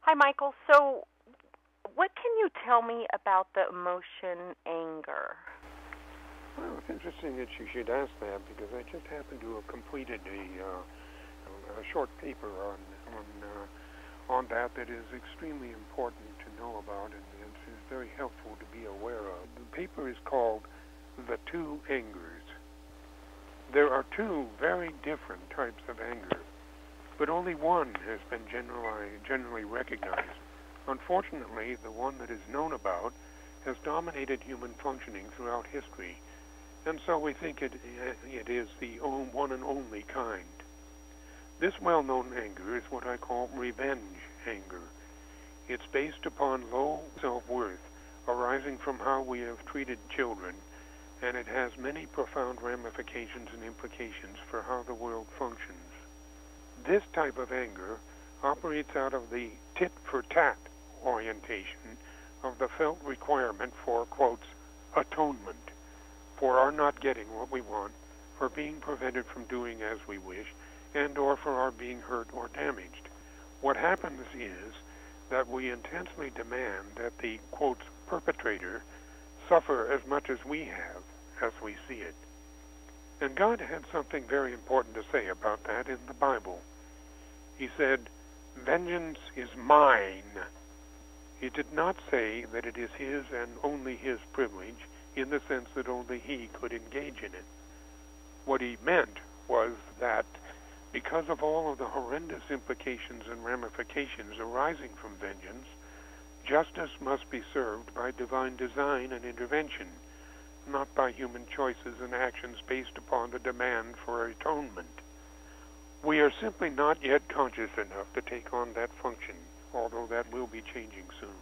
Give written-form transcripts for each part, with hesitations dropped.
Hi, Michael. So, what can you tell me about the emotion anger? Well, it's interesting that you should ask that because I just happened to have completed a short paper on that is extremely important to know about and is very helpful to be aware of. The paper is called The Two Angers. There are two very different types of anger, but only one has been generally recognized. Unfortunately, the one that is known about has dominated human functioning throughout history, and so we think it is the one and only kind. This well-known anger is what I call revenge anger. It's based upon low self-worth arising from how we have treated children, and it has many profound ramifications and implications for how the world functions. This type of anger operates out of the tit-for-tat orientation of the felt requirement for, quotes, atonement, for our not getting what we want, for being prevented from doing as we wish, and or for our being hurt or damaged. What happens is that we intensely demand that the, quotes, perpetrator suffer as much as we have, as we see it. And God had something very important to say about that in the Bible. He said, "Vengeance is mine." He did not say that it is his and only his privilege, in the sense that only he could engage in it. What he meant was that because of all of the horrendous implications and ramifications arising from vengeance, justice must be served by divine design and intervention, not by human choices and actions based upon the demand for atonement. We are simply not yet conscious enough to take on that function, although that will be changing soon.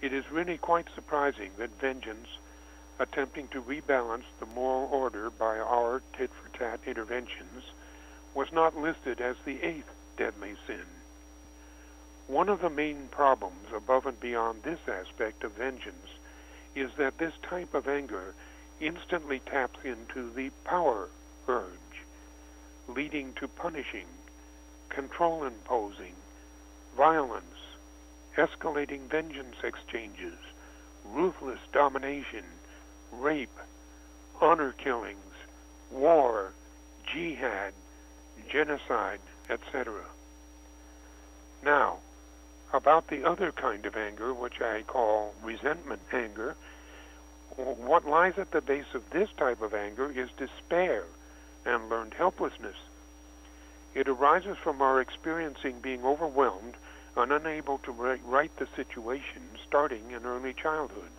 It is really quite surprising that vengeance, attempting to rebalance the moral order by our tit-for-tat interventions, was not listed as the 8th deadly sin. One of the main problems above and beyond this aspect of vengeance is that this type of anger instantly taps into the power urge, leading to punishing, control imposing, violence, escalating vengeance exchanges, ruthless domination, rape, honor killings, war, jihad, genocide, etc. Now, about the other kind of anger, which I call resentment anger, what lies at the base of this type of anger is despair and learned helplessness. It arises from our experiencing being overwhelmed and unable to right the situation starting in early childhood.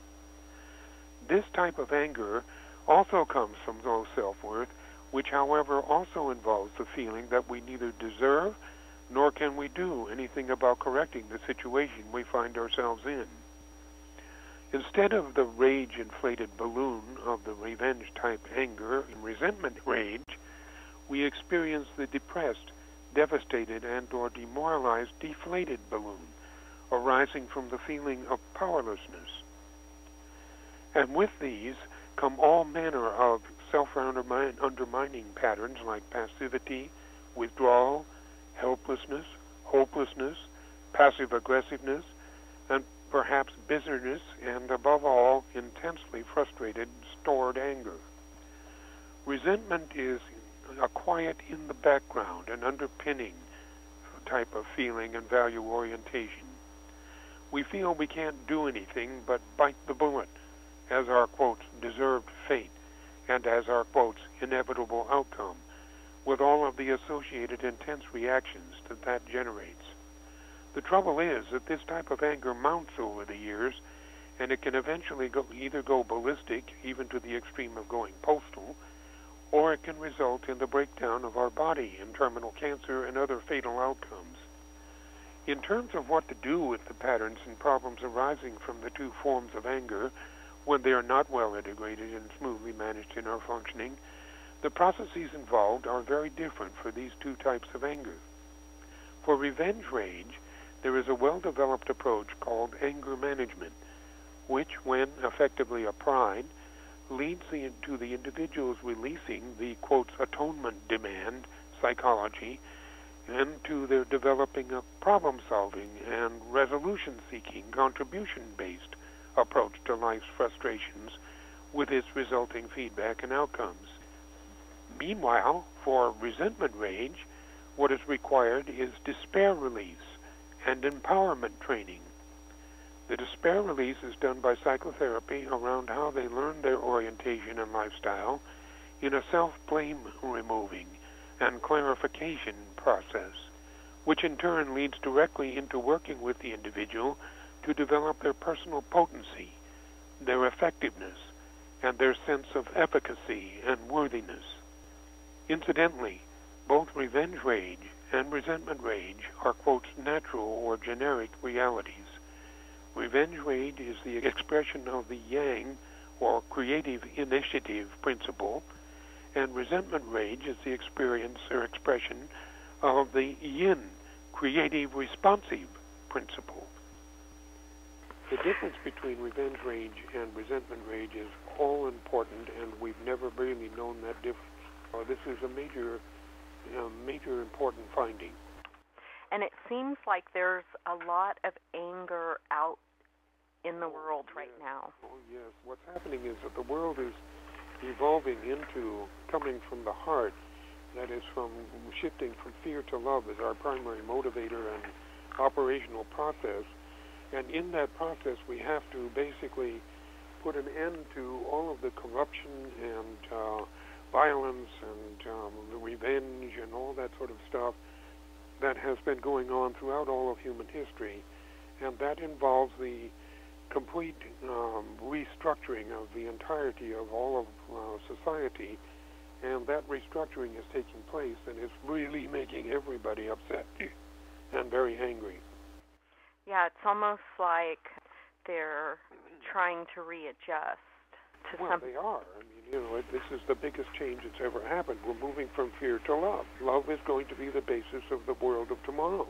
This type of anger also comes from low self-worth, which, however, also involves the feeling that we neither deserve nor can we do anything about correcting the situation we find ourselves in. Instead of the rage-inflated balloon of the revenge-type anger and resentment rage, we experience the depressed, devastated, and or demoralized deflated balloon arising from the feeling of powerlessness. And with these come all manner of self-undermining patterns like passivity, withdrawal, helplessness, hopelessness, passive-aggressiveness, and perhaps bitterness, and above all, intensely frustrated, stored anger. Resentment is a quiet in the background and underpinning type of feeling and value orientation. We feel we can't do anything but bite the bullet as our, quotes, deserved fate and as our, quotes, inevitable outcome, with all of the associated intense reactions that generates. The trouble is that this type of anger mounts over the years, and it can eventually either go ballistic, even to the extreme of going postal, or it can result in the breakdown of our body in terminal cancer and other fatal outcomes. In terms of what to do with the patterns and problems arising from the two forms of anger, when they are not well integrated and smoothly managed in our functioning, the processes involved are very different for these two types of anger. For revenge rage, there is a well-developed approach called anger management, which, when effectively applied, leads to the individuals releasing the, quotes, atonement demand psychology and to their developing a problem-solving and resolution-seeking, contribution-based approach to life's frustrations with its resulting feedback and outcomes. Meanwhile, for resentment rage, what is required is despair release and empowerment training. The despair release is done by psychotherapy around how they learn their orientation and lifestyle in a self-blame removing and clarification process, which in turn leads directly into working with the individual to develop their personal potency, their effectiveness, and their sense of efficacy and worthiness. Incidentally, both revenge rage and resentment rage are, quote, natural or generic realities. Revenge rage is the expression of the yang, or creative initiative principle, and resentment rage is the experience or expression of the yin, creative responsive principle. The difference between revenge rage and resentment rage is all important, and we've never really known that difference. This is a major important finding. And it seems like there's a lot of anger out in the world right now. Oh, yes. What's happening is that the world is evolving into coming from the heart, that is, from shifting from fear to love as our primary motivator and operational process. And in that process, we have to basically put an end to all of the corruption and violence and the revenge and all that sort of stuff that has been going on throughout all of human history. And that involves the complete restructuring of the entirety of all of society. And that restructuring is taking place, and it's really making everybody upset and very angry. Yeah, it's almost like they're trying to readjust to Well, they are. I mean, this is the biggest change that's ever happened. We're moving from fear to love. Love is going to be the basis of the world of tomorrow.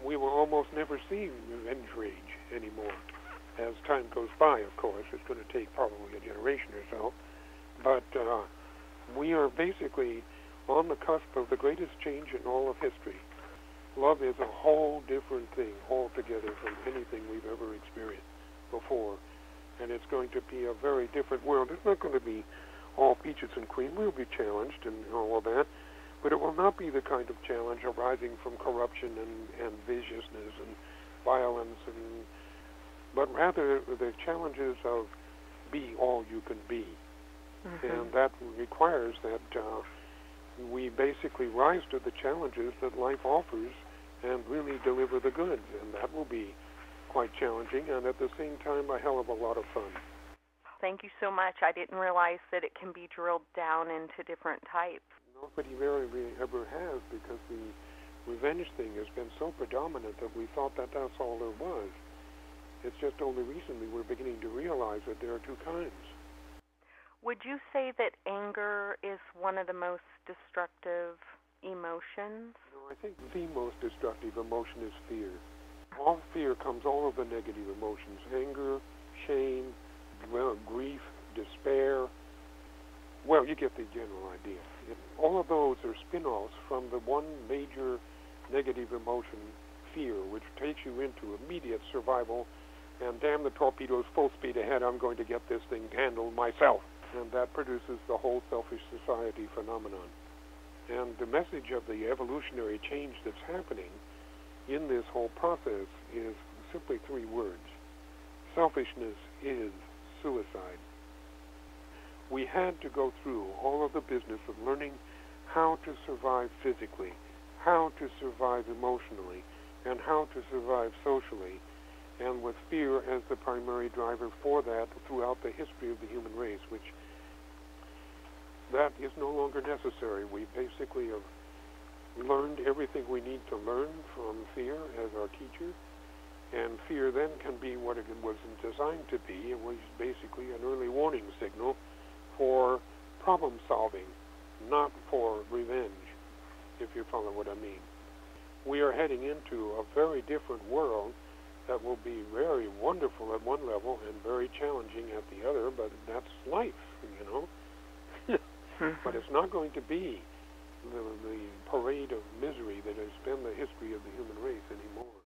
We will almost never see revenge rage anymore. As time goes by, of course, it's going to take probably a generation or so. But we are basically on the cusp of the greatest change in all of history. Love is a whole different thing altogether from anything we've ever experienced before. And it's going to be a very different world. It's not going to be all peaches and cream. We'll be challenged and all of that. But it will not be the kind of challenge arising from corruption and viciousness and violence, but rather the challenges of be all you can be. Mm-hmm. And that requires that we basically rise to the challenges that life offers and really deliver the goods. And that will be quite challenging and at the same time a hell of a lot of fun. Thank you so much. I didn't realize that it can be drilled down into different types. Nobody really ever has, because the revenge thing has been so predominant that we thought that that's all there was. It's just only recently we're beginning to realize that there are two kinds. Would you say that anger is one of the most destructive emotions? No, I think the most destructive emotion is fear. All fear comes, all of the negative emotions, anger, shame, grief, despair. Well, you get the general idea. All of those are spin-offs from the one major negative emotion, fear, which takes you into immediate survival, and damn the torpedoes, full speed ahead, I'm going to get this thing handled myself. And that produces the whole selfish society phenomenon. And the message of the evolutionary change that's happening in this whole process is simply three words. Selfishness is suicide. We had to go through all of the business of learning how to survive physically, how to survive emotionally, and how to survive socially, and with fear as the primary driver for that throughout the history of the human race, which that is no longer necessary. We basically have learned everything we need to learn from fear as our teacher, and fear then can be what it was designed to be. It was basically an early warning signal for problem solving, not for revenge, if you follow what I mean. We are heading into a very different world that will be very wonderful at one level and very challenging at the other, but that's life, you know. But it's not going to be the parade of misery that has been the history of the human race anymore.